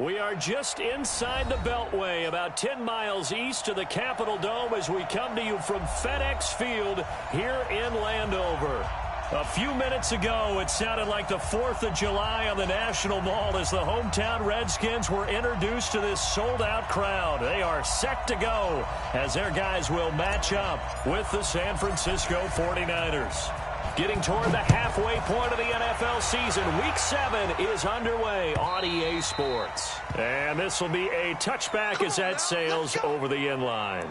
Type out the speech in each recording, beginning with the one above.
We are just inside the Beltway, about 10 miles east of the Capitol Dome as we come to you from FedEx Field here in Landover. A few minutes ago, it sounded like the 4th of July on the National Mall as the hometown Redskins were introduced to this sold-out crowd. They are set to go as their guys will match up with the San Francisco 49ers. Getting toward the halfway point of the NFL season, Week 7 is underway on EA Sports. And this will be a touchback as that sails over the end line.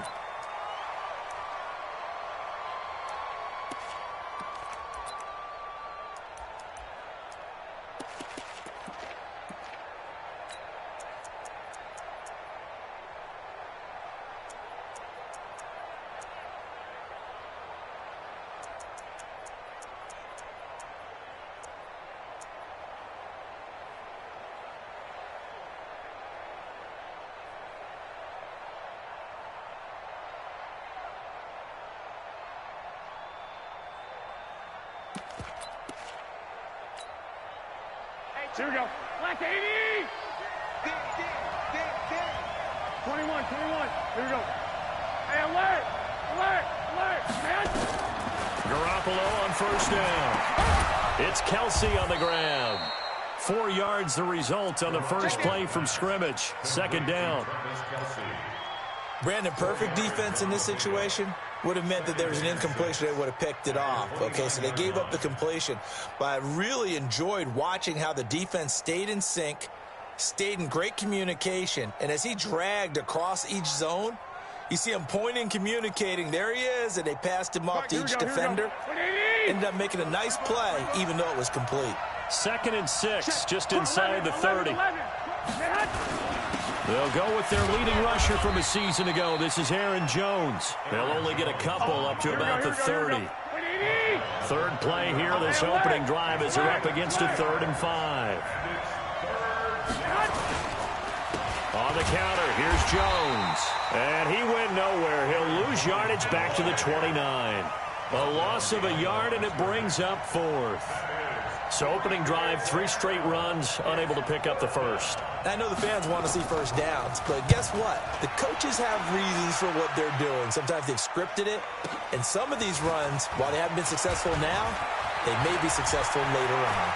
Here we go. Black 80! 21. Here we go. Hey, alert! Man! Garoppolo on first down. It's Kelsey on the ground. 4 yards the result on the first play from scrimmage. Second down. Brandon, perfect defense in this situation would have meant that there was an incompletion. They would have picked it off. Okay, so they gave up the completion. But I really enjoyed watching how the defense stayed in sync, stayed in great communication. And as he dragged across each zone, you see him pointing, communicating. There he is, and they passed him off to each defender. Ended up making a nice play, even though it was complete. 2nd and 6, just inside the 30. They'll go with their leading rusher from a season ago. This is Aaron Jones. They'll only get a couple up to about the 30. Third play here, this opening drive as they're up against a 3rd and 5. On the counter, here's Jones. And he went nowhere. He'll lose yardage back to the 29. A loss of a yard, and it brings up 4th. So opening drive, 3 straight runs, unable to pick up the first. I know the fans want to see first downs, but guess what? The coaches have reasons for what they're doing. Sometimes they've scripted it, and some of these runs, while they haven't been successful now, they may be successful later on.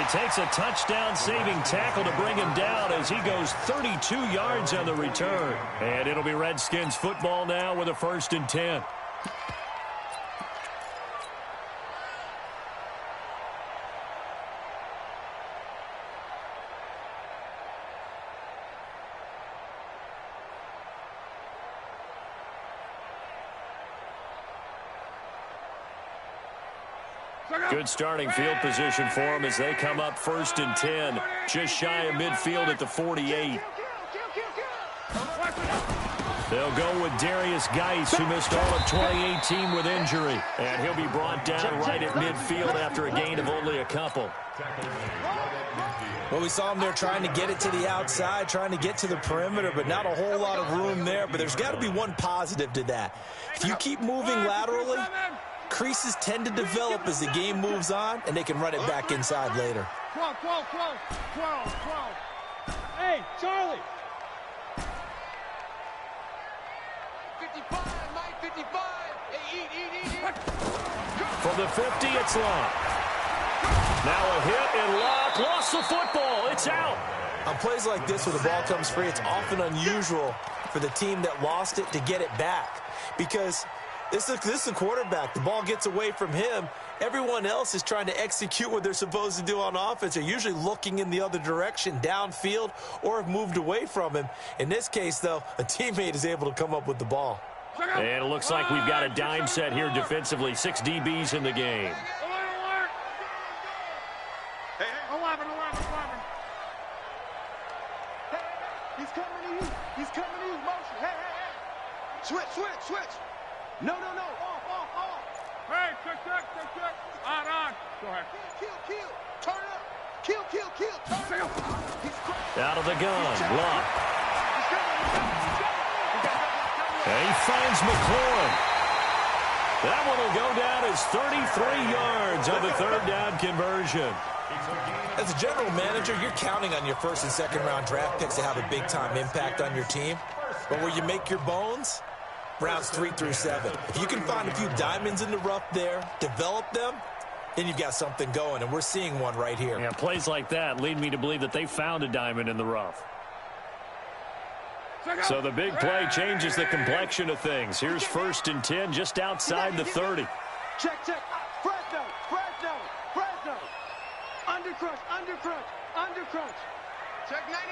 It takes a touchdown-saving tackle to bring him down as he goes 32 yards on the return. And it'll be Redskins football now with a 1st and 10. Good starting field position for them as they come up 1st and 10. Just shy of midfield at the 48. They'll go with Darius Geis, who missed all of 2018 with injury. And he'll be brought down right at midfield after a gain of only a couple. Well, we saw him there trying to get it to the outside, trying to get to the perimeter, but not a whole lot of room there. But there's got to be one positive to that. If you keep moving laterally, creases tend to develop as the game moves on, and they can run it back inside later. 12. Hey, Charlie. 55, Mike, 55. Hey, eat. From the 50, it's Locke. Now a hit and Locke lost the football. It's out. On plays like this where the ball comes free, it's often unusual for the team that lost it to get it back because this is a quarterback. The ball gets away from him. Everyone else is trying to execute what they're supposed to do on offense. They're usually looking in the other direction, downfield, or have moved away from him. In this case, though, a teammate is able to come up with the ball. And it looks like we've got a dime set here defensively. 6 DBs in the game. Hey, 11. He's coming to you. Motion. Hey. Switch. No. Off. Hey, check. On. Go ahead. Kill. Turn up. Kill. Turn up. Out of the gun. Locke. And he finds McLaurin. That one will go down as 33 yards on the 3rd down conversion. As a general manager, you're counting on your first and second round draft picks to have a big-time impact on your team. But where you make your bones, rounds 3 through 7. If you can find a few diamonds in the rough there, develop them, then you've got something going, and we're seeing one right here. Yeah, plays like that lead me to believe that they found a diamond in the rough. So the big play changes the complexion of things. Here's 1st and 10 just outside the 30. Check. Fresno. Undercrunch. Check 99.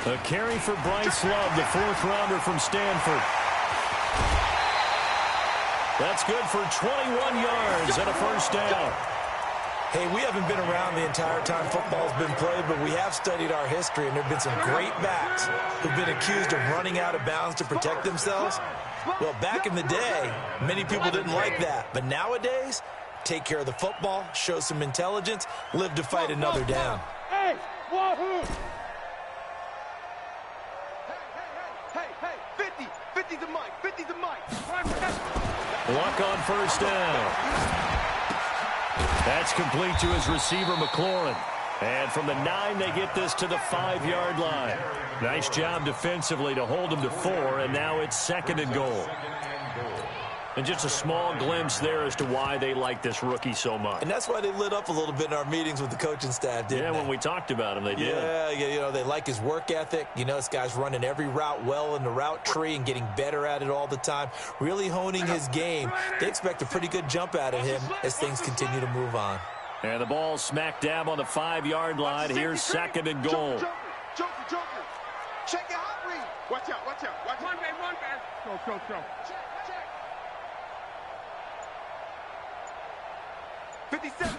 A carry for Bryce Love, the 4th rounder from Stanford. That's good for 21 yards and a first down. Hey, we haven't been around the entire time football's been played, but we have studied our history, and there have been some great backs who've been accused of running out of bounds to protect themselves. Well, back in the day, many people didn't like that. But nowadays, take care of the football, show some intelligence, live to fight another down. Hey, wahoo! Hey, 50 the mic. Luck on first down. That's complete to his receiver, McLaurin. And from the 9, they get this to the 5-yard line. Nice job defensively to hold him to 4, and now it's 2nd and goal. And just a small glimpse there as to why they like this rookie so much. And that's why they lit up a little bit in our meetings with the coaching staff, didn't they? Yeah, when we talked about him, they did. Yeah, you know, they like his work ethic. You know, this guy's running every route well in the route tree and getting better at it all the time, really honing his game. They expect a pretty good jump out of him as things continue to move on. And the ball smack dab on the 5-yard line. Here's 2nd and goal. Joker. Check your hot read. Watch out. Run, man. Go. Check. 57.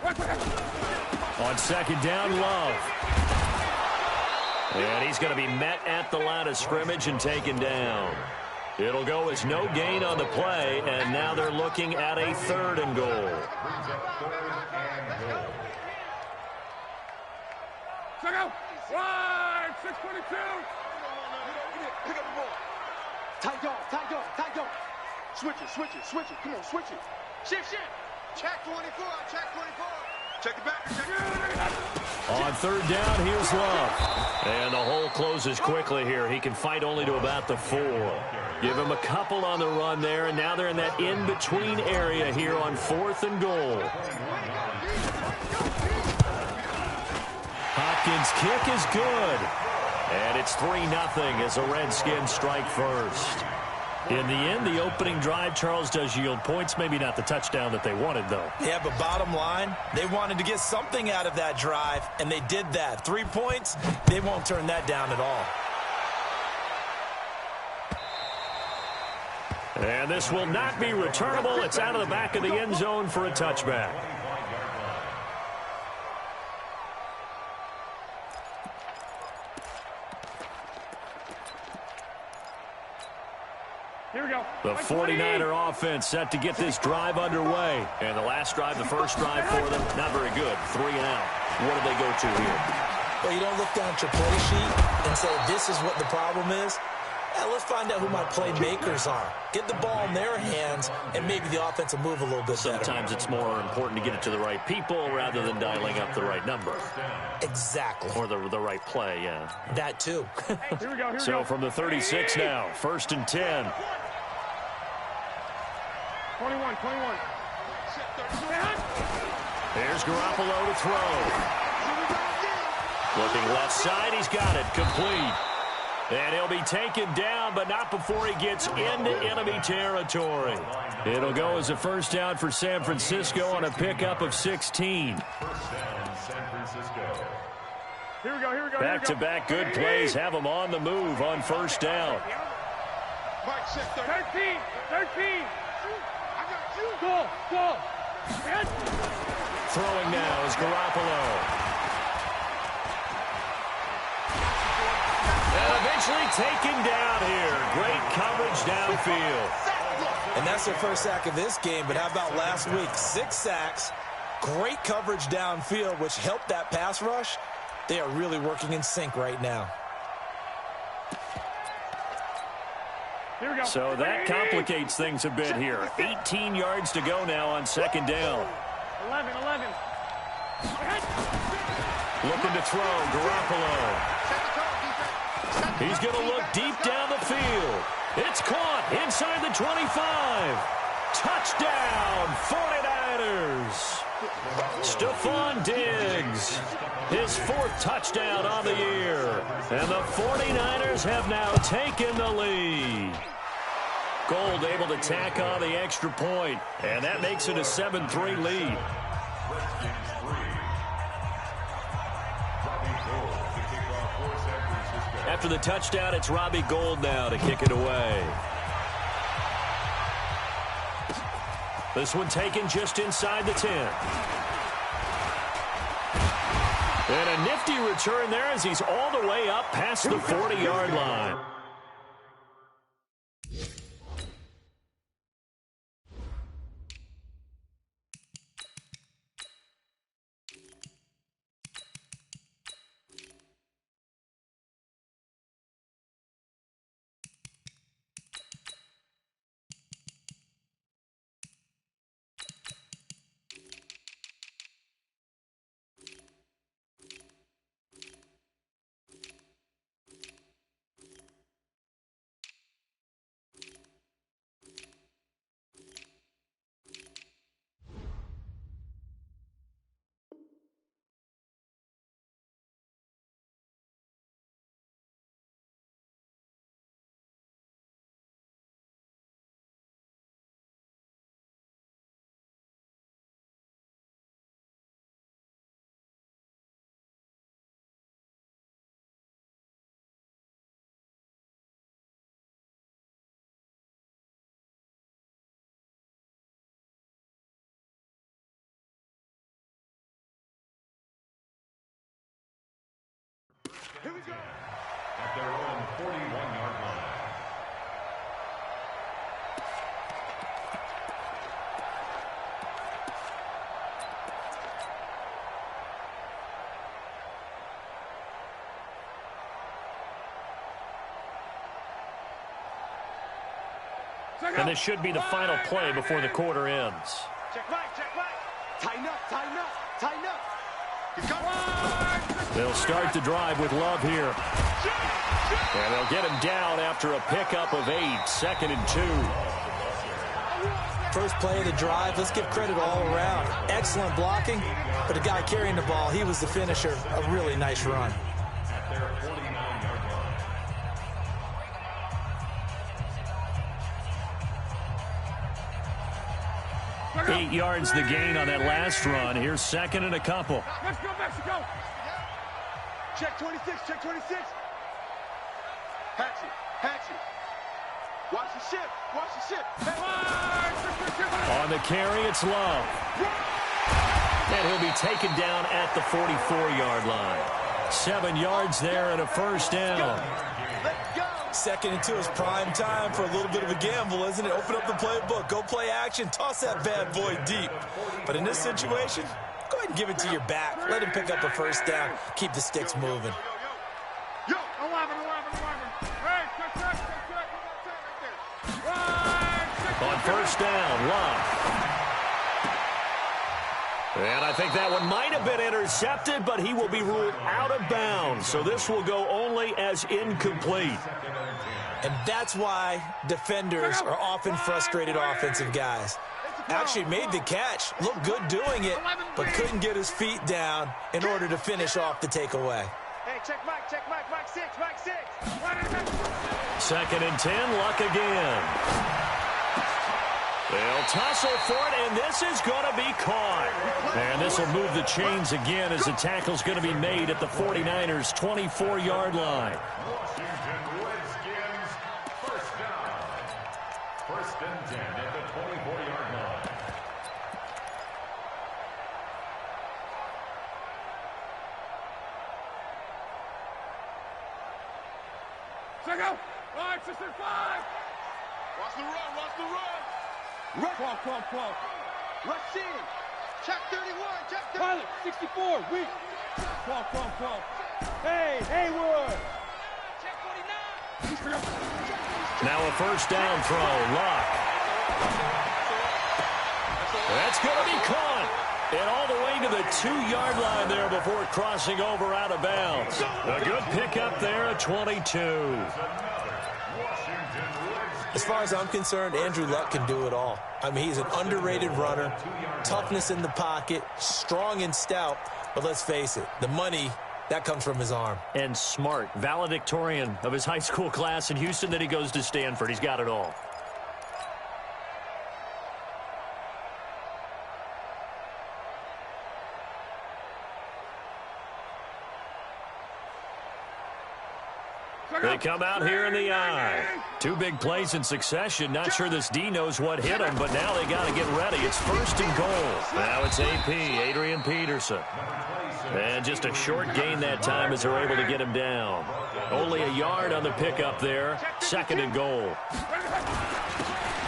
On 2nd down, Love. And he's going to be met at the line of scrimmage and taken down. It'll go as no gain on the play, and now they're looking at a 3rd and goal. Check out. Wide, 622. Pick up the ball. Tight dog. Switch it. Come on, switch it. Shift. Check 24. Check it back. On 3rd down, here's Love. And the hole closes quickly here. He can fight only to about the 4. Give him a couple on the run there, and now they're in that in-between area here on 4th and goal. Hopkins' kick is good. And it's 3-0 as the Redskins strike first. In the end, the opening drive, Charles, does yield points. Maybe not the touchdown that they wanted, though. Yeah, but bottom line, they wanted to get something out of that drive, and they did that. 3 points, they won't turn that down at all. And this will not be returnable. It's out of the back of the end zone for a touchback. Here we go. The 49er offense set to get this drive underway. And the last drive, the first drive for them, not very good. 3 and out. What do they go to here? Well, you don't look down at your play sheet and say, this is what the problem is. Let's find out who my playmakers are. Get the ball in their hands, and maybe the offense will move a little bit better. Sometimes it's more important to get it to the right people rather than dialing up the right number. Exactly. Or the right play, yeah. That too. Here we go. So from the 36 now, 1st and 10. 21. There's Garoppolo to throw. Looking left side, he's got it, complete. And he'll be taken down, but not before he gets into enemy territory. It'll go as a first down for San Francisco on a pickup of 16. Here we go. Back-to-back good plays have them on the move on first down. 13. Go. Throwing now is Garoppolo. And eventually taken down here. Great coverage downfield. And that's their first sack of this game, but how about last week? 6 sacks, great coverage downfield, which helped that pass rush. They are really working in sync right now. Here we go. So that complicates things a bit here. 18 yards to go now on 2nd down. 11. Looking to throw, Garoppolo. He's going to look deep down the field. It's caught inside the 25. Touchdown, 49ers. Stephon Diggs, his 4th touchdown on the year. And the 49ers have now taken the lead. Gold able to tack on the extra point, and that makes it a 7-3 lead. After the touchdown, it's Robbie Gould now to kick it away. This one taken just inside the 10. And a nifty return there as he's all the way up past the 40-yard line. Here we go. At their own 41-yard line. And this should be the final play before the quarter ends. Check back. Tighten up. They'll start the drive with Love here. And they'll get him down after a pickup of 8, 2nd and 2. First play of the drive, let's give credit all around. Excellent blocking, but the guy carrying the ball, he was the finisher. A really nice run. At their 49-yard line. 8 yards the gain on that last run. Here's 2nd and a couple. Let's go, Mexico. Check 26. Hatchet. Watch the ship. On the carry, it's Love. And he'll be taken down at the 44-yard line. 7 yards there and a first down. Let's go. 2nd and 2 is prime time for a little bit of a gamble, isn't it? Open up the playbook, go play action, toss that bad boy deep. But in this situation, go ahead and give it to your back. Let him pick up a first down. Keep the sticks moving. Yo, 11. Hey, check right there. On first down, Love. And I think that one might have been intercepted, but he will be ruled out of bounds. So this will go only as incomplete. And that's why defenders are often frustrated offensive guys. Actually made the catch, looked good doing it, but couldn't get his feet down in order to finish off the takeaway. Hey, check Mike 6. 2nd and 10, Luck again. They'll tussle for it, and this is going to be caught. And this will move the chains again as the tackle's going to be made at the 49ers' 24-yard line. Washington Redskins, first down. 1st and 10 at the 24-yard line. Check out. 5, 6, and 5. Watch the run. Rush. 12. Rush in. Check 31. Pilot, 64. Weak. 12. Hey, Haywood. Check 49. Now a first down throw, Luck. That's going to be caught. And all the way to the 2-yard line there before crossing over out of bounds. A good pickup there at 22. As far as I'm concerned, Andrew Luck can do it all. I mean, he's an underrated runner, toughness in the pocket, strong and stout. But let's face it, the money, that comes from his arm. And smart, valedictorian of his high school class in Houston. Then he goes to Stanford. He's got it all. They come out here in the I. 2 big plays in succession. Not sure this D knows what hit him, but now they got to get ready. It's 1st and goal. Now it's AP, Adrian Peterson. And just a short gain that time as they're able to get him down. Only a yard on the pickup there. 2nd and goal.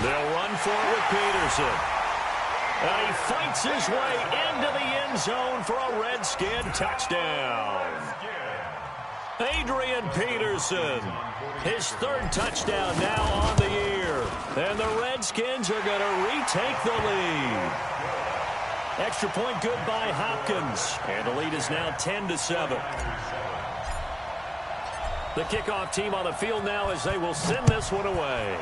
They'll run for it with Peterson. And he fights his way into the end zone for a Redskin touchdown. Adrian Peterson, his 3rd touchdown now on the year. And the Redskins are going to retake the lead. Extra point good by Hopkins. And the lead is now 10-7. The kickoff team on the field now as they will send this one away.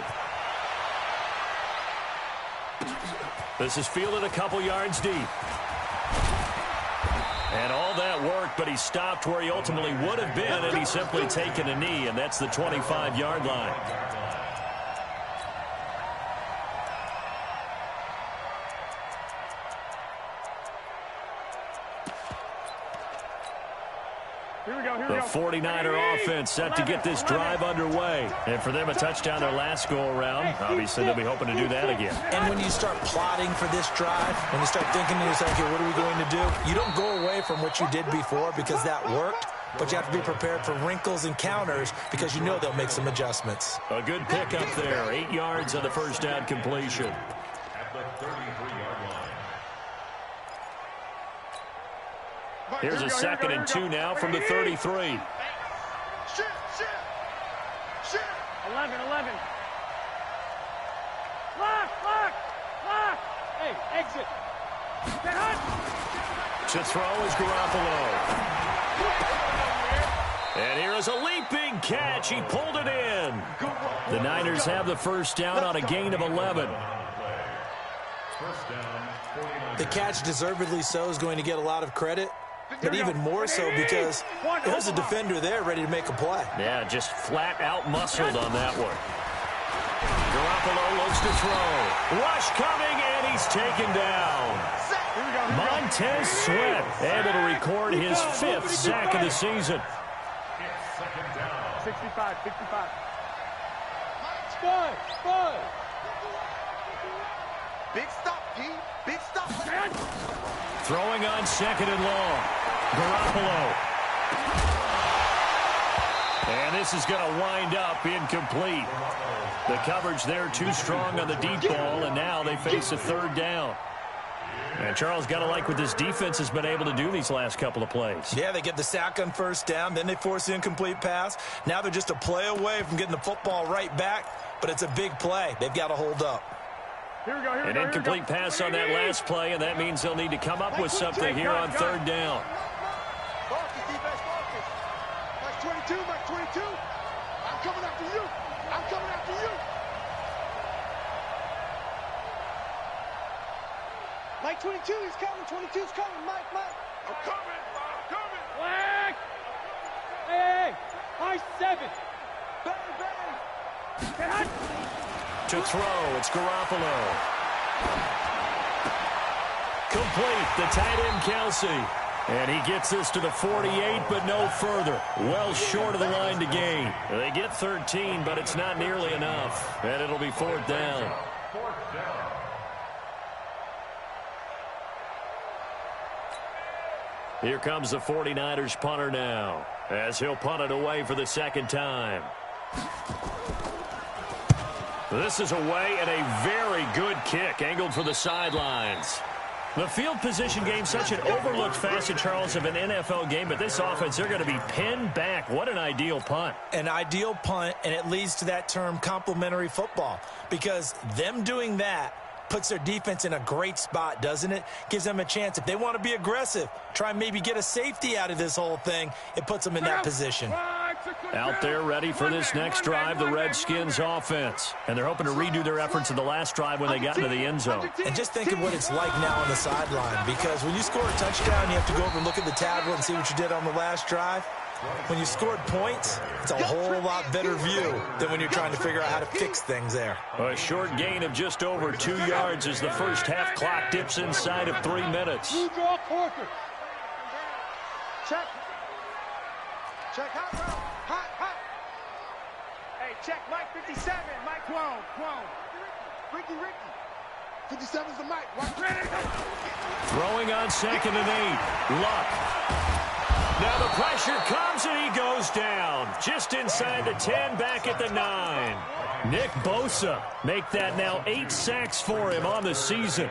This is fielded a couple yards deep. And all that worked, but he stopped where he ultimately would have been, and he's simply taken a knee, and that's the 25-yard line. The 49er offense set to get this drive underway. And for them, a touchdown their last go-around. Obviously, they'll be hoping to do that again. And when you start plotting for this drive, when you start thinking to yourself, okay, what are we going to do? You don't go away from what you did before because that worked, but you have to be prepared for wrinkles and counters because you know they'll make some adjustments. A good pickup there. 8 yards on the first down completion. At the 33-yard line. Here's a 2nd and 2 now from the 33. Shit. 11. Lock. Hey, exit. Get hot. To throw is Garoppolo. And here is a leaping catch. He pulled it in. The Niners have the first down on a gain of 11. The catch, deservedly so, is going to get a lot of credit. But even more so because there's a defender there ready to make a play. Yeah, just flat out muscled on that one. Garoppolo looks to throw. Rush coming, and he's taken down. Montez Sweat able to record his 5th sack of the season. 65. Spud. Big stop, D. Big stop. Throwing on 2nd and long. Garoppolo. And this is going to wind up incomplete. The coverage there too strong on the deep ball, and now they face a 3rd down. And Charles, got to like what this defense has been able to do these last couple of plays. Yeah, they get the sack on 1st down, then they force the incomplete pass. Now they're just a play away from getting the football right back, but it's a big play. They've got to hold up. An incomplete pass on that last play, and that means they'll need to come up with something here on 3rd down. Marcus, defense, Marcus. Mike 22. I'm coming after you. Mike 22, he's coming. 22's coming. Mike. I'm coming. Black. Hey. High 7. Bang. Get hot. To throw, it's Garoppolo. Complete, the tight end Kelsey. And he gets this to the 48, but no further. Well short of the line to gain. They get 13, but it's not nearly enough. And it'll be 4th down. Here comes the 49ers punter now, as he'll punt it away for the 2nd time. This is away, and a very good kick angled for the sidelines. The field position game, such an overlooked facet, Charles, of an NFL game, but this offense, they're going to be pinned back. What an ideal punt. An ideal punt, and it leads to that term complimentary football, because them doing that puts their defense in a great spot, doesn't it? Gives them a chance. If they want to be aggressive, try and maybe get a safety out of this whole thing, it puts them in that position. Out there ready for this next drive, the Redskins offense. And they're hoping to redo their efforts in the last drive when they got into the end zone. And just think of what it's like now on the sideline, because when you score a touchdown, you have to go over and look at the tablet and see what you did on the last drive. When you scored points, it's a whole lot better view than when you're trying to figure out how to fix things there. A short gain of just over 2 yards as the first half clock dips inside of 3 minutes. Check. Check hot, bro. Hot. Hey, check Mike 57. Mike 12. Ricky. 57's the Mike. Throwing on 2nd and 8. Luck. Now the pressure comes and he goes down. Just inside the 10, back at the 9. Nick Bosa make that now 8 sacks for him on the season.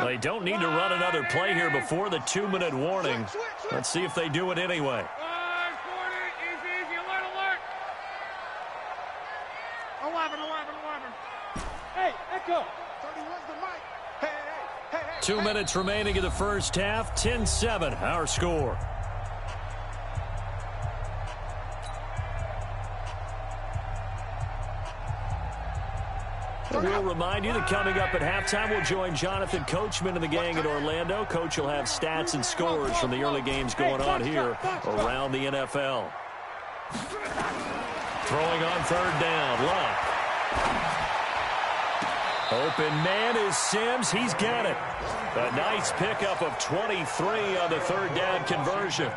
They don't need to run another play here before the 2-minute warning. Let's see if they do it anyway. Easy, alert. 11. Hey, Echo. 31's the Mike. Hey. 2 minutes remaining in the first half. 10-7, our score. We'll remind you that coming up at halftime, we'll join Jonathan Coachman and the gang in Orlando. Coach will have stats and scores from the early games going on here around the NFL. Throwing on 3rd down, Luck. Open man is Sims. He's got it. A nice pickup of 23 on the 3rd down conversion.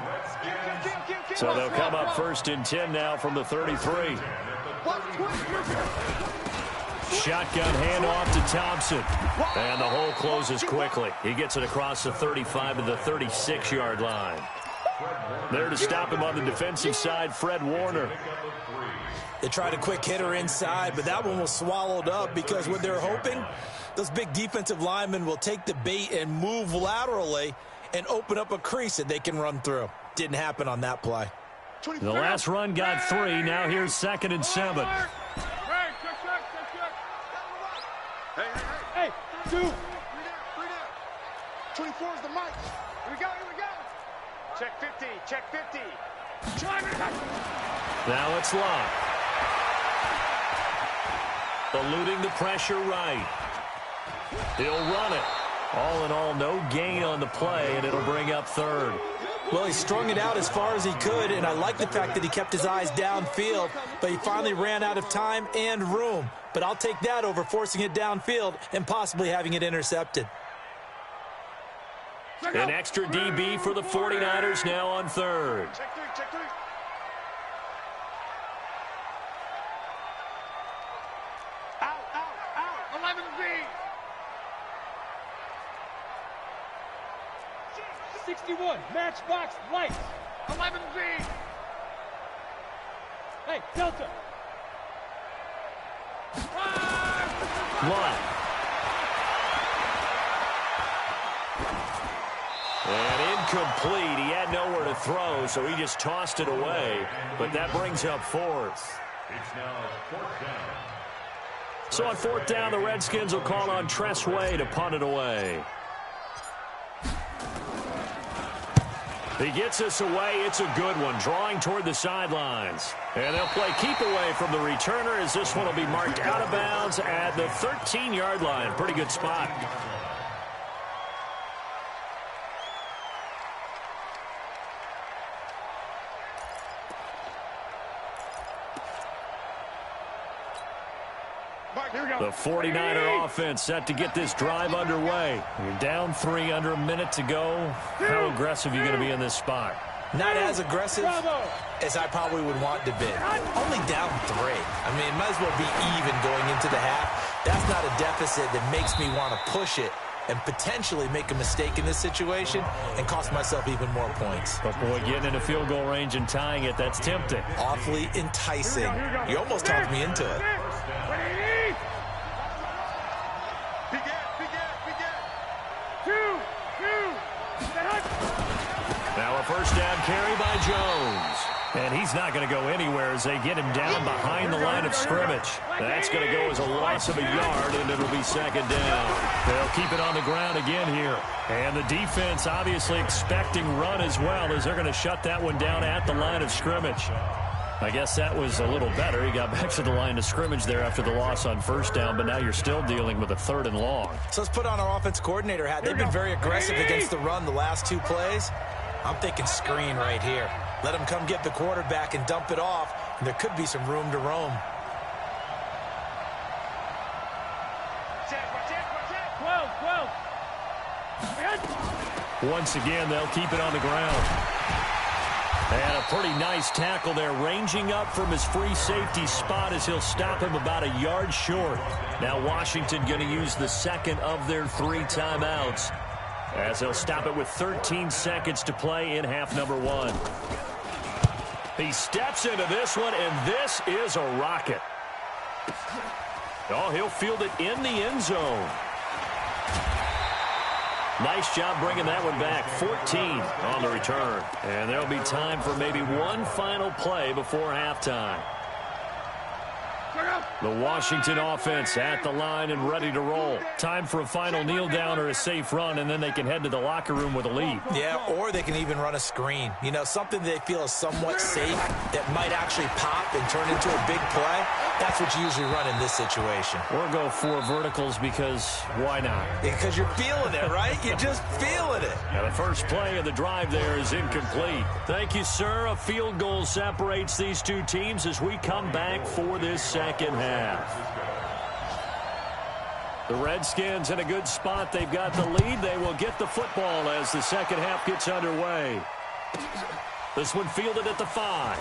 So they'll come up 1st and 10 now from the 33. Shotgun handoff to Thompson. And the hole closes quickly. He gets it across the 35 to the 36-yard line. There to stop him on the defensive side, Fred Warner. They tried a quick hitter inside, but that one was swallowed up because what they're hoping, those big defensive linemen will take the bait and move laterally and open up a crease that they can run through. Didn't happen on that play. The last run got 3. Now here's 2nd and 7. Hey, 2. 3 down. 24 is the Mike. Here we go. Check 50. Now it's Luck. Eluding the pressure right. He'll run it. All in all, no gain on the play, and it'll bring up 3rd. Well, he strung it out as far as he could, and I like the fact that he kept his eyes downfield, but he finally ran out of time and room. But I'll take that over forcing it downfield and possibly having it intercepted. An extra DB for the 49ers now on 3rd. Check 3. Out. 11Z. 61, matchbox lights. 11Z. Hey, Delta. Luck. And incomplete. He had nowhere to throw, so he just tossed it away. But that brings up 4th. It's now 4th down. So on 4th down, the Redskins will call on Tress Way to punt it away. He gets us away. It's a good one, drawing toward the sidelines. And they'll play keep away from the returner as this one will be marked out of bounds at the 13-yard line. Pretty good spot. The 49er offense set to get this drive underway. You're down 3 under a minute to go. How aggressive are you going to be in this spot? Not as aggressive as I probably would want to be. Only down 3. I mean, it might as well be even going into the half. That's not a deficit that makes me want to push it and potentially make a mistake in this situation and cost myself even more points. But boy, getting into field goal range and tying it, that's tempting. Awfully enticing. You almost talked me into it. Begin. 2. first down carry by Jones. And he's not going to go anywhere as they get him down behind the line of scrimmage. That's going to go as a loss of a yard, and it'll be second down. They'll keep it on the ground again here. And the defense obviously expecting run as well, as they're going to shut that one down at the line of scrimmage. I guess that was a little better. He got back to the line of scrimmage there after the loss on first down, but now you're still dealing with a 3rd and long. So let's put on our offense coordinator hat. They've been very aggressive against the run the last 2 plays. I'm thinking screen right here. Let him come get the quarterback and dump it off, and there could be some room to roam. Once again, they'll keep it on the ground. And a pretty nice tackle there, ranging up from his free safety spot as he'll stop him about a yard short. Now Washington going to use the second of their 3 timeouts, as they'll stop it with 13 seconds to play in half number 1. He steps into this one, and this is a rocket. Oh, he'll field it in the end zone. Nice job bringing that one back. 14 on the return. And there'll be time for maybe one final play before halftime. The Washington offense at the line and ready to roll. Time for a final kneel down or a safe run, and then they can head to the locker room with a lead. Yeah, or they can even run a screen. You know, something they feel is somewhat safe that might actually pop and turn into a big play. That's what you usually run in this situation. Or go 4 verticals because why not? Because you're feeling it, right? You're just feeling it. Now the first play of the drive there is incomplete. Thank you, sir. A field goal separates these 2 teams as we come back for this second half. The Redskins in a good spot. They've got the lead. They will get the football as the second half gets underway. This one fielded at the 5.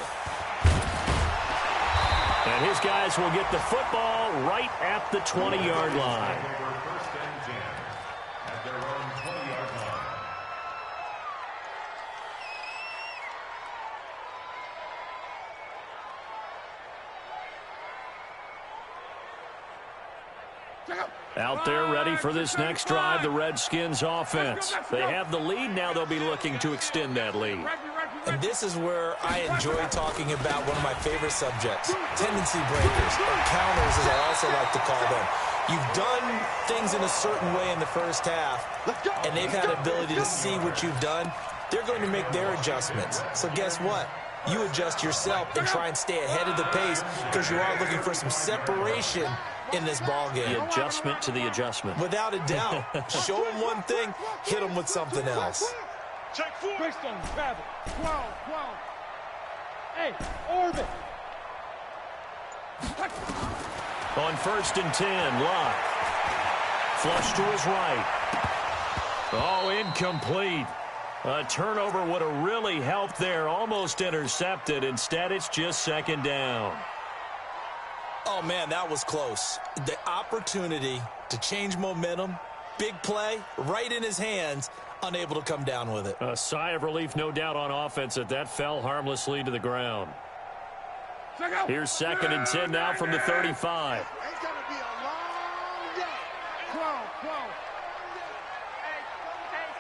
And his guys will get the football right at the 20-yard line. First and 10 at their own 20-yard line. Out there ready for this next drive, the Redskins offense. They have the lead now. They'll be looking to extend that lead. And this is where I enjoy talking about one of my favorite subjects, tendency breakers, or counters as I also like to call them. You've done things in a certain way in the first half, and they've had the ability to see what you've done. They're going to make their adjustments. So guess what? You adjust yourself and try and stay ahead of the pace because you are looking for some separation in this ball game. The adjustment to the adjustment. Without a doubt. Show them one thing, hit them with something else. Check 4. Based on travel. 12. Hey, orbit. On first and 10, Locke. Flush to his right. Oh, incomplete. A turnover would have really helped there. Almost intercepted. Instead, it's just second down. Oh, man, that was close. The opportunity to change momentum, big play, right in his hands, unable to come down with it. A sigh of relief, no doubt, on offense that fell harmlessly to the ground. Here's second and 10 now from the 35. It's going to be a long day. 12. Hey,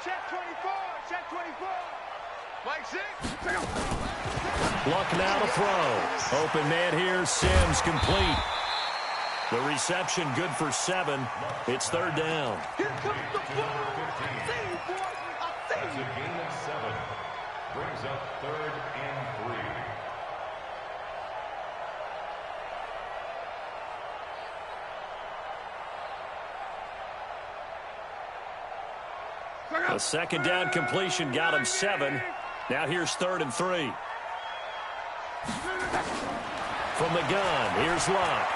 check 24. Check 24. Mike 6. Luck now to throw. Open man here, Sims complete. The reception good for 7. It's third down. Here comes the ball. I see you, boy. I see That's a you. gain of 7. Brings up 3rd and 3. A second down completion got him 7. Now here's 3rd and 3. From the gun, here's Locke.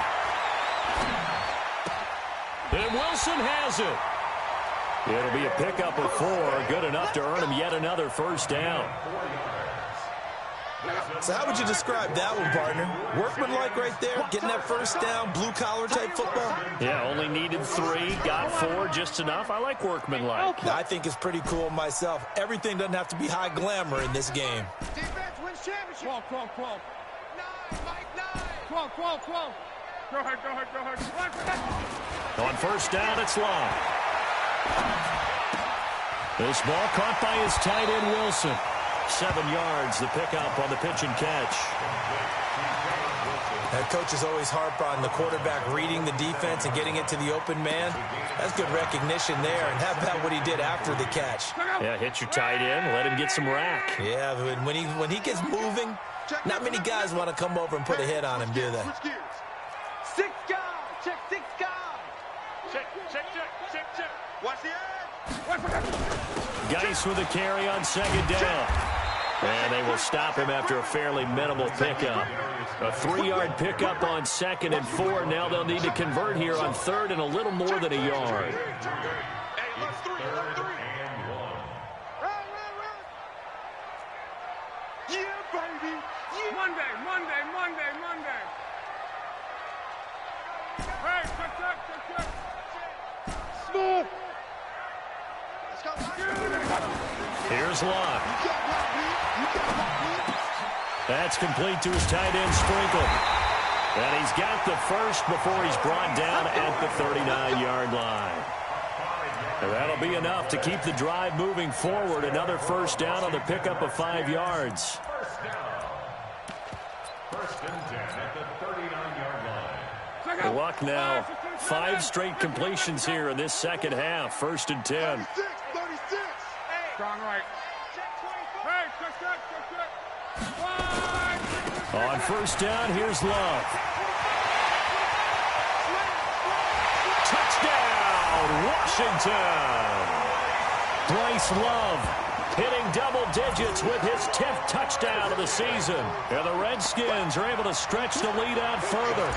And Wilson has it. It'll be a pickup of 4, good enough to earn him yet another first down. So how would you describe that one, partner? Workmanlike right there, getting that first down, blue-collar type football? Yeah, only needed 3, got 4, just enough. I like workmanlike. I think it's pretty cool myself. Everything doesn't have to be high glamour in this game. Defense wins championship. 12. 9, Mike 9. 12. Go ahead. On first down, it's Locke. This ball caught by his tight end, Wilson. 7 yards, the pickup on the pitch and catch. That coach is always harp on the quarterback reading the defense and getting it to the open man. That's good recognition there. And how about what he did after the catch? Yeah, hit your tight end, let him get some rack. Yeah, when he gets moving, not many guys want to come over and put a hit on him, do they? 6 guys. Check 6 guys. Check. Watch the edge. Geis with a carry on 2nd down. And they will stop him after a fairly minimal pickup. A 3-yard pickup on 2nd and 4. Now they'll need to convert here on 3rd and a little more than a yard. Hey, let's 3. Run. Yeah, baby. Yeah. Monday. Hey, check. Smooth. Let's go. Here's Locke. That's complete to his tight end, Sprinkle. And he's got the first before he's brought down at the 39-yard line. And that'll be enough to keep the drive moving forward. Another first down on the pickup of 5 yards. First and 10 at the 39-yard line. Luck now. 5 straight completions here in this second half. First and 10. 36. Strong right. Hey, check. On first down, here's Love. Touchdown, Washington. Bryce Love hitting double digits with his 10th touchdown of the season. And the Redskins are able to stretch the lead out further.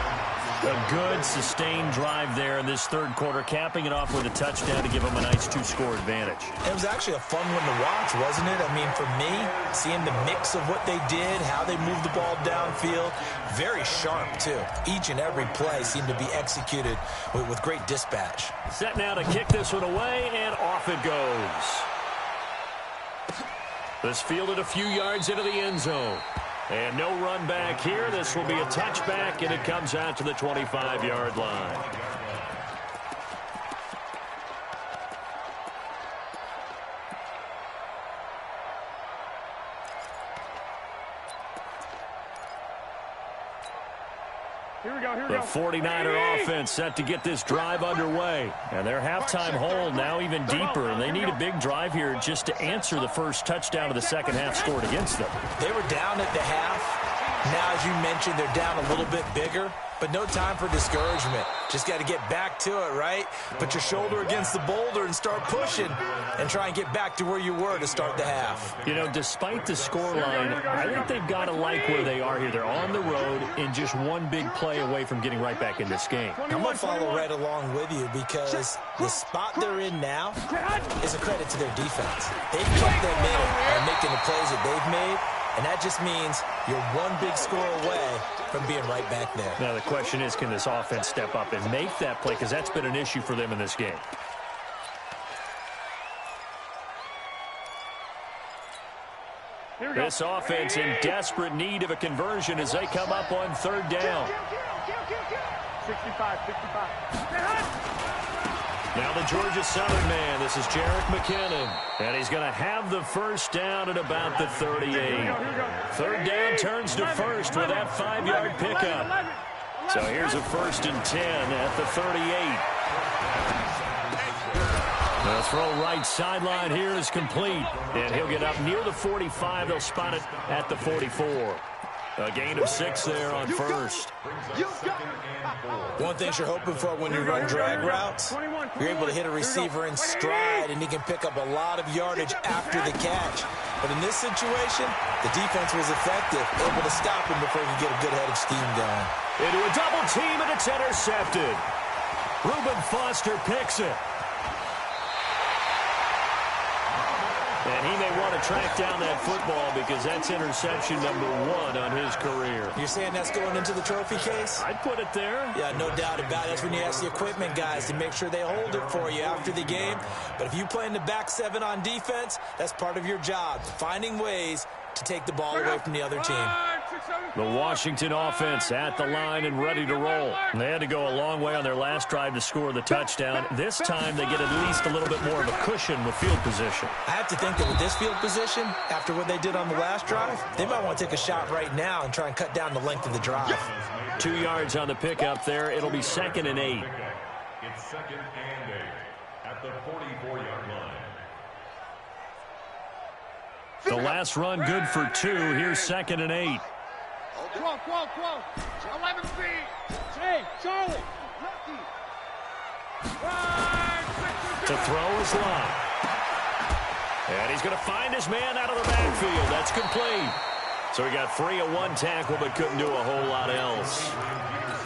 A good, sustained drive there in this third quarter, capping it off with a touchdown to give them a nice 2-score advantage. It was actually a fun one to watch, wasn't it? I mean, for me, seeing the mix of what they did, how they moved the ball downfield, very sharp, too. Each and every play seemed to be executed with great dispatch. Set now to kick this one away, and off it goes. This fielded a few yards into the end zone. And no run back here. This will be a touchback, and it comes out to the 25-yard line. Here we go. The 49er offense set to get this drive underway. And their halftime hole now even deeper. And they need a big drive here just to answer the first touchdown of the second half scored against them. They were down at the half. Now, as you mentioned, they're down a little bit bigger. But no time for discouragement. Just got to get back to it, right? Put your shoulder against the boulder and start pushing. And try and get back to where you were to start the half. You know, despite the scoreline, I think they've got to like where they are here. They're on the road and just one big play away from getting right back in this game. I'm going to follow right along with you because the spot they're in now is a credit to their defense. They've kept their minute by making the plays that they've made. And that just means you're one big score away from being right back there. Now the question is, can this offense step up and make that play? Because that's been an issue for them in this game. This offense in desperate need of a conversion as they come up on third down. 65. Now the Georgia Southern man, this is Jerick McKinnon. And he's going to have the first down at about the 38. Third down turns to first with that 5-yard pickup. So here's a first and 10 at the 38. The throw right sideline here is complete. And he'll get up near the 45. They'll spot it at the 44. A gain of 6 there on first. One thing you're hoping for when you run drag routes, you're able to hit a receiver in stride, and he can pick up a lot of yardage after the catch. But in this situation, the defense was effective, able to stop him before he could get a good head of steam going. Into a double team, and it's intercepted. Reuben Foster picks it. And he may want to track down that football because that's interception number 1 on his career. You're saying that's going into the trophy case? I'd put it there. Yeah, no doubt about it. That's when you ask the equipment guys to make sure they hold it for you after the game. But if you play in the back 7 on defense, that's part of your job, finding ways to take the ball away from the other team. The Washington offense at the line and ready to roll. They had to go a long way on their last drive to score the touchdown. This time they get at least a little bit more of a cushion with field position. I have to think that with this field position, after what they did on the last drive, they might want to take a shot right now and try and cut down the length of the drive. 2 yards on the pickup there. It'll be 2nd and 8. It's 2nd and 8 at the 44-yard line. The last run good for 2. Here's 2nd and 8. 12, 11 feet. Hey, Charlie. To throw is Love. And he's going to find his man out of the backfield. That's complete. So he got free of one tackle but couldn't do a whole lot else.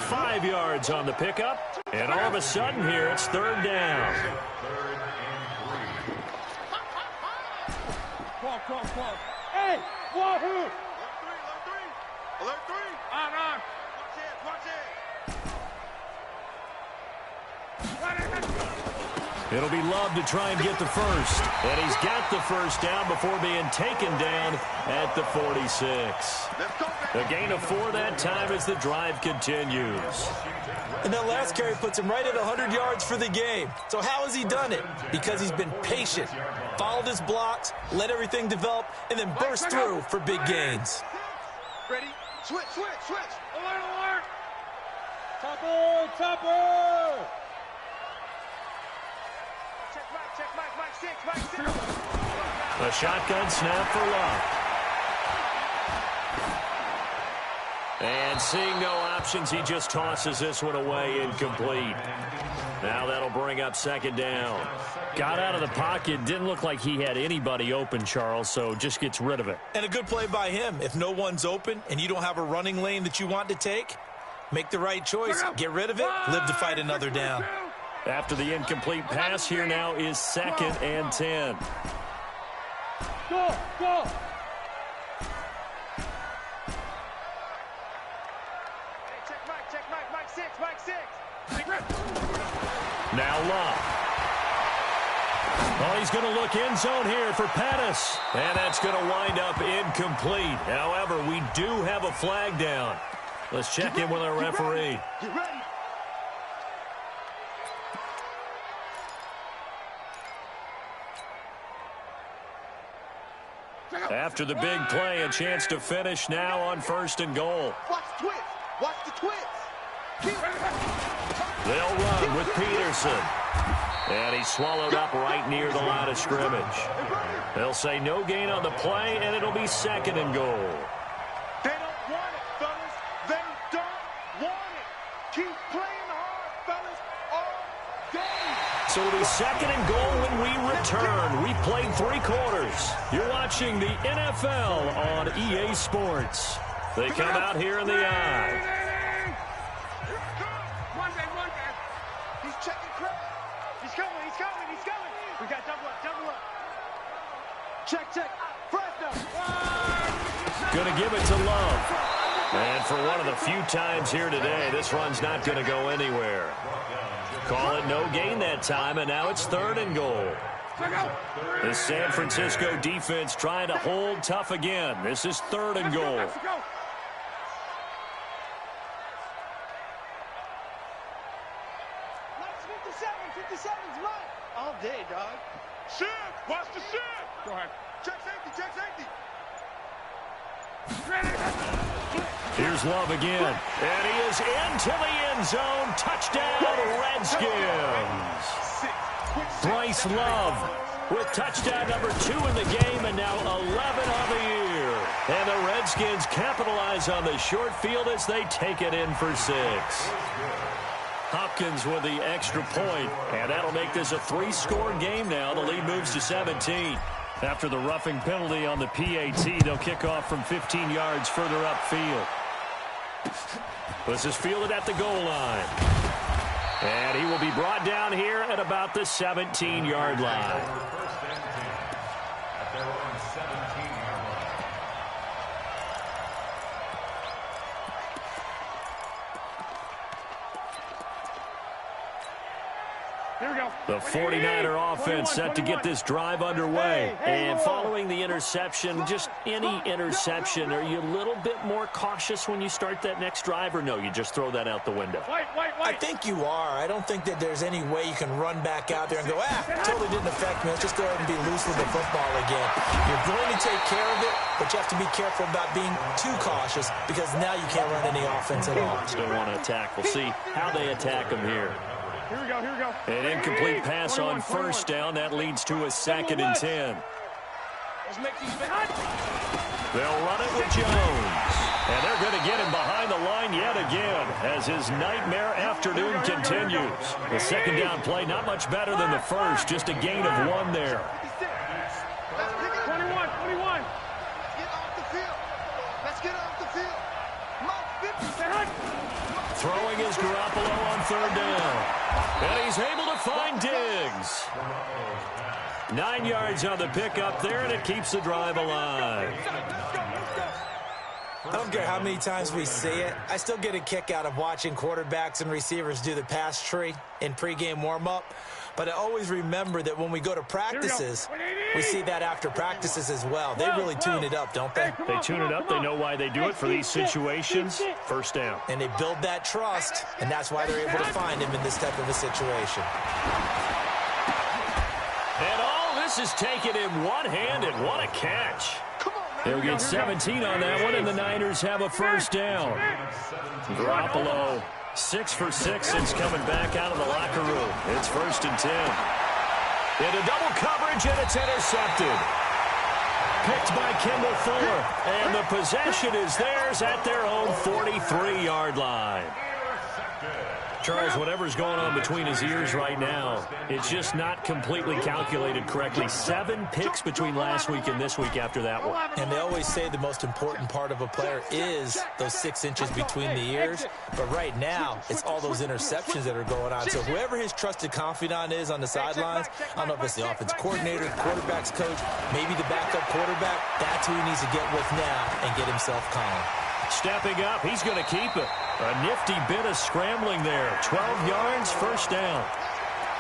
5 yards on the pickup. And all of a sudden here, it's 3rd down. 12. Hey, wahoo! Alert 3. On. Watch it. It'll be Love to try and get the first. And he's got the first down before being taken down at the 46. A gain of 4 that time as the drive continues. And that last carry puts him right at 100 yards for the game. So how has he done it? Because he's been patient, followed his blocks, let everything develop, and then burst through for big gains. Ready? Switch. Alert! Topper! Check Mike 6. A shotgun snap for Love. And seeing no options, he just tosses this one away incomplete. Now that'll bring up 2nd down. Got out of the pocket. Didn't look like he had anybody open, Charles, so just gets rid of it. And a good play by him. If no one's open and you don't have a running lane that you want to take, make the right choice. Get rid of it. Live to fight another down. After the incomplete pass, here now is 2nd and 10. Go! Check Mike 6. Now Love. Oh, he's going to look end zone here for Pettis. And that's going to wind up incomplete. However, we do have a flag down. Let's check in with our referee. Get ready. After the big play, a chance to finish now on 1st and goal. Watch the twist. They'll run with Peterson. And he's swallowed up right near the line of scrimmage. They'll say no gain on the play, and it'll be 2nd and goal. They don't want it, fellas. They don't want it. Keep playing hard, fellas, all day. So it'll be 2nd and goal when we return. We've played 3 quarters. You're watching the NFL on EA Sports. They come out here in the eye. One man. He's checking crap. He's coming. We got double up. Check. Fresno. Gonna give it to Love. And for one of the few times here today, this run's not gonna go anywhere. Call it no gain that time, and now it's 3rd and goal. The San Francisco defense trying to hold tough again. This is 3rd and goal. Let's go. 57's right. All day, dog. Shift. Watch the shift. Go ahead. Check safety. Here's Love again. And he is into the end zone. Touchdown, Redskins. Bryce Love with touchdown number 2 in the game and now 11 on the year. And the Redskins capitalize on the short field as they take it in for 6. Hopkins with the extra point, and that'll make this a 3-score game now. The lead moves to 17. After the roughing penalty on the PAT, they'll kick off from 15 yards further upfield. This is fielded at the goal line. And he will be brought down here at about the 17-yard line. The 49er offense set to get this drive underway. And following the interception, just any interception, are you a little bit more cautious when you start that next drive, or no, you just throw that out the window? I think you are. I don't think that there's any way you can run back out there and go, totally didn't affect me. Let's just go ahead and be loose with the football again. You're going to take care of it, but you have to be careful about being too cautious because now you can't run any offense at all. Still want to attack. We'll see how they attack them here. Here we go, here we go. An incomplete pass on first down. That leads to a 2nd and 10. Let's make these They'll run it with Jones. And they're going to get him behind the line yet again as his nightmare afternoon continues. The 2nd down play, not much better than the first, just a gain of 1 there. 21. Get off the field. Let's get off the field. Come on, 50. Throwing is Garoppolo on 3rd down. And he's able to find Diggs. 9 yards on the pickup there, and it keeps the drive alive. I don't care how many times we see it. I still get a kick out of watching quarterbacks and receivers do the pass tree in pregame warm-up. But I always remember that when we go to practices, we see that after practices as well. They really tune it up, don't they? They tune it up. They know why they do it for these situations. 1st down. And they build that trust, and that's why they're able to find him in this type of a situation. And all this is taken in one hand, and what a catch. They'll get 17 on that one, and the Niners have a 1st down. Garoppolo, 6 for 6 since coming back out of the locker room. It's 1st and 10. Into double coverage, and it's intercepted. Picked by Kendall Fuller, and the possession is theirs at their own 43-yard line. Charles, whatever's going on between his ears right now, it's just not completely calculated correctly. 7 picks between last week and this week after that one. And they always say the most important part of a player is those 6 inches between the ears. But right now, it's all those interceptions that are going on. So whoever his trusted confidant is on the sidelines, I don't know if it's the offense coordinator, the quarterback's coach, maybe the backup quarterback, that's who he needs to get with now and get himself calm. Stepping up, he's going to keep it. A nifty bit of scrambling there. 12 yards, 1st down.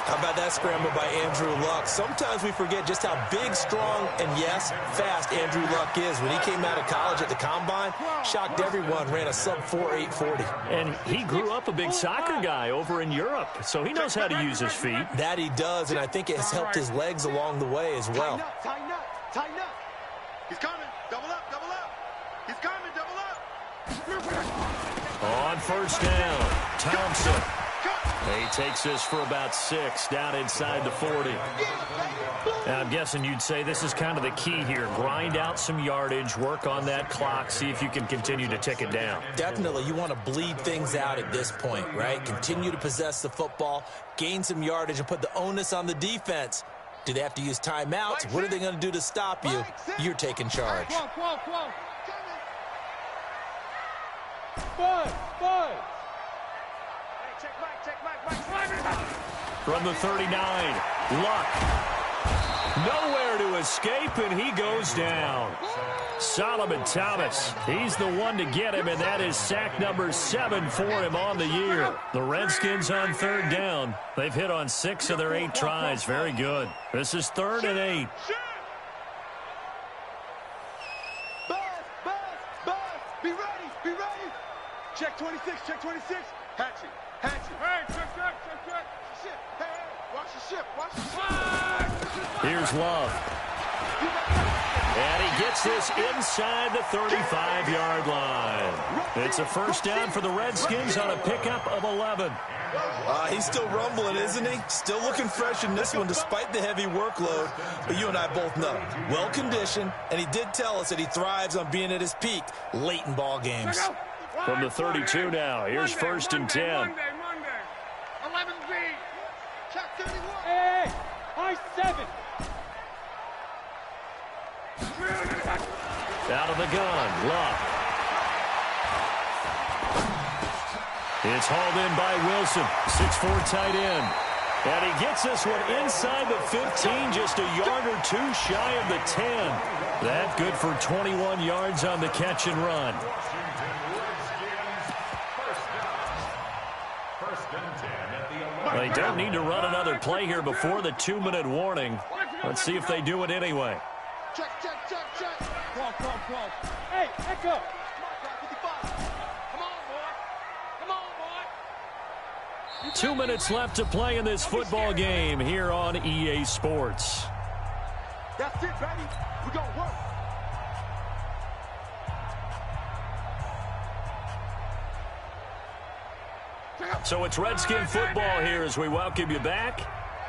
How about that scramble by Andrew Luck? Sometimes we forget just how big, strong, and yes, fast Andrew Luck is. When he came out of college at the Combine, shocked everyone, ran a sub-4 840. And he grew up a big soccer guy over in Europe, so he knows how to use his feet. That he does, and I think it has helped his legs along the way as well. Tighten up. He's coming. Double up. He's coming. Double up. On 1st down, Thompson. He takes this for about 6 down inside the 40. Now, I'm guessing you'd say this is kind of the key here. Grind out some yardage, work on that clock, see if you can continue to tick it down. Definitely. You want to bleed things out at this point, right? Continue to possess the football, gain some yardage, and put the onus on the defense. Do they have to use timeouts? What are they going to do to stop you? You're taking charge. From the 39, Luck. Nowhere to escape, and he goes down. Solomon Thomas, he's the one to get him, and that is sack number 7 for him on the year. The Redskins on 3rd down. They've hit on 6 of their 8 tries. Very good. This is 3rd and 8. Buzz, be ready. Check 26. Hatchet. Hey, check. Shit. Hey, watch the ship. Here's Love. And he gets this inside the 35-yard line. It's a 1st down for the Redskins on a pickup of 11. He's still rumbling, isn't he? Still looking fresh in this one despite the heavy workload. But you and I both know, well-conditioned, and he did tell us that he thrives on being at his peak late in ball games. From the 32 now, here's 1st and 10. Monday. 11B. Check 31. Hey, I-7. Out of the gun, Luck. It's hauled in by Wilson, 6'4" tight end. And he gets this one inside the 15, just a yard or 2 shy of the 10. That good for 21 yards on the catch and run. They don't need to run another play here before the 2-minute warning. Let's see if they do it anyway. Check, check, check, check. Cross. Hey, back up. Come on, boy. Come on, boy. 2 minutes left to play in this football game here on EA Sports. That's it, baby. We're going to work. So it's Redskin football here as we welcome you back.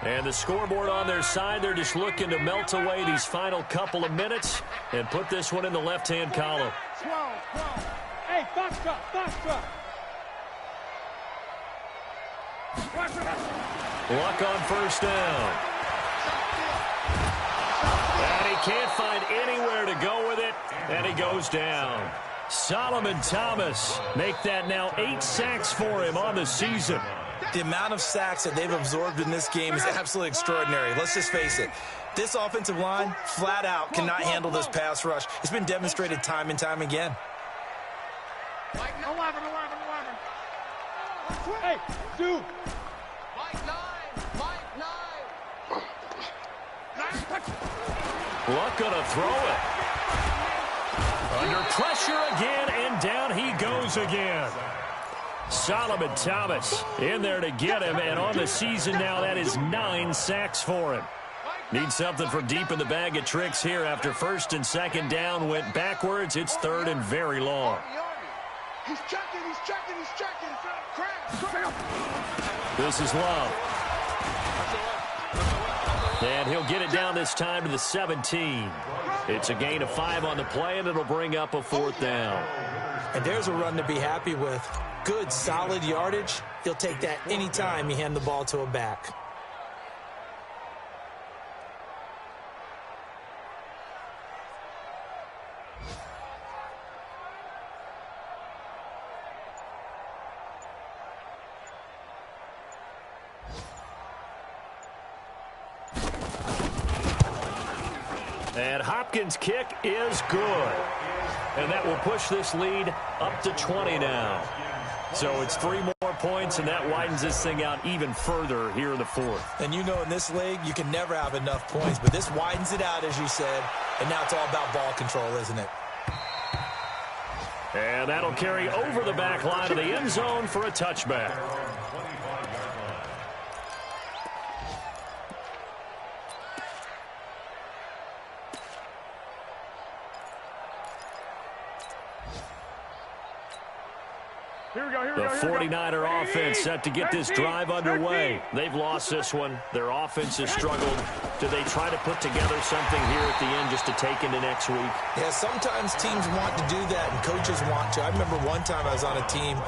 And the scoreboard on their side, they're just looking to melt away these final couple of minutes and put this one in the left-hand column. 12. Hey, box up. Luck on first down. And he can't find anywhere to go with it, and he goes down. Solomon Thomas make that now 8 sacks for him on the season. The amount of sacks that they've absorbed in this game is absolutely extraordinary. Let's just face it. This offensive line, flat out, cannot handle this pass rush. It's been demonstrated time and time again. 11. Hey, dude. Luck gonna throw it. Under pressure again, and down he goes again. Solomon Thomas in there to get him, and on the season now, that is 9 sacks for him. Need something from deep in the bag of tricks here after first and second down went backwards. It's third and very long. He's checking. Crash. This is Love. And he'll get it down this time to the 17. It's a gain of 5 on the play, and it'll bring up a 4th down. And there's a run to be happy with. Good, solid yardage. He'll take that anytime you hand the ball to a back. And Hopkins' kick is good. And that will push this lead up to 20 now. So it's 3 more points, and that widens this thing out even further here in the 4th. And you know in this league, you can never have enough points, but this widens it out, as you said, and now it's all about ball control, isn't it? And that'll carry over the back line of the end zone for a touchback. The 49er offense set to get this drive underway. They've lost this one. Their offense has struggled. Do they try to put together something here at the end just to take into next week? Yeah, sometimes teams want to do that and coaches want to. I remember one time I was on a team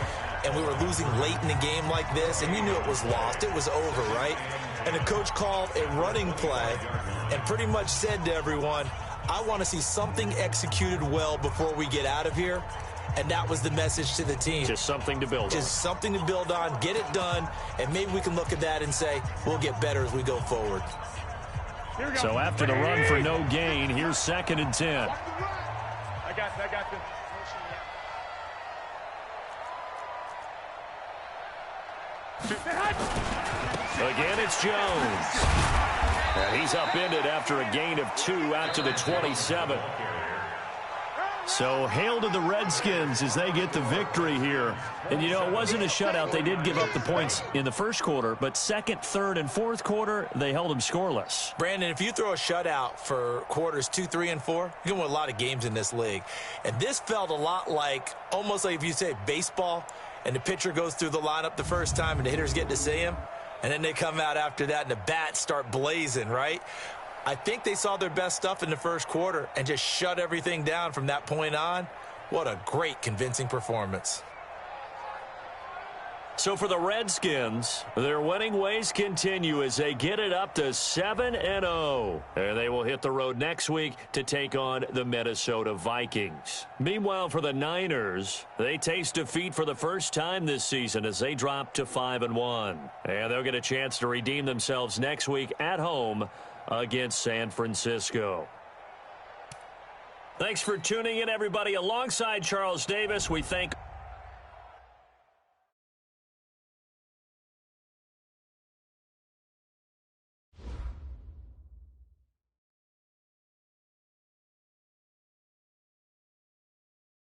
and we were losing late in the game like this, and you knew it was lost. It was over, right? And the coach called a running play and pretty much said to everyone, I want to see something executed well before we get out of here. And that was the message to the team. Just something to build on. Just something to build on, get it done, and maybe we can look at that and say, we'll get better as we go forward. So after the run for no gain, here's 2nd and 10. I got this. Again, it's Jones. And he's upended after a gain of 2 out to the 27. So hail to the Redskins as they get the victory here. And, you know, it wasn't a shutout. They did give up the points in the first quarter, but second, third, and fourth quarter, they held them scoreless. Brandon, if you throw a shutout for quarters 2, 3, and 4, you can win a lot of games in this league. And this felt a lot like, almost like if you say baseball, and the pitcher goes through the lineup the first time and the hitters get to see him, and then they come out after that and the bats start blazing, right? I think they saw their best stuff in the first quarter and just shut everything down from that point on. What a great, convincing performance. So for the Redskins, their winning ways continue as they get it up to 7-0. And they will hit the road next week to take on the Minnesota Vikings. Meanwhile, for the Niners, they taste defeat for the first time this season as they drop to 5-1. And they'll get a chance to redeem themselves next week at home against San Francisco. Thanks for tuning in, everybody. Alongside Charles Davis, we thank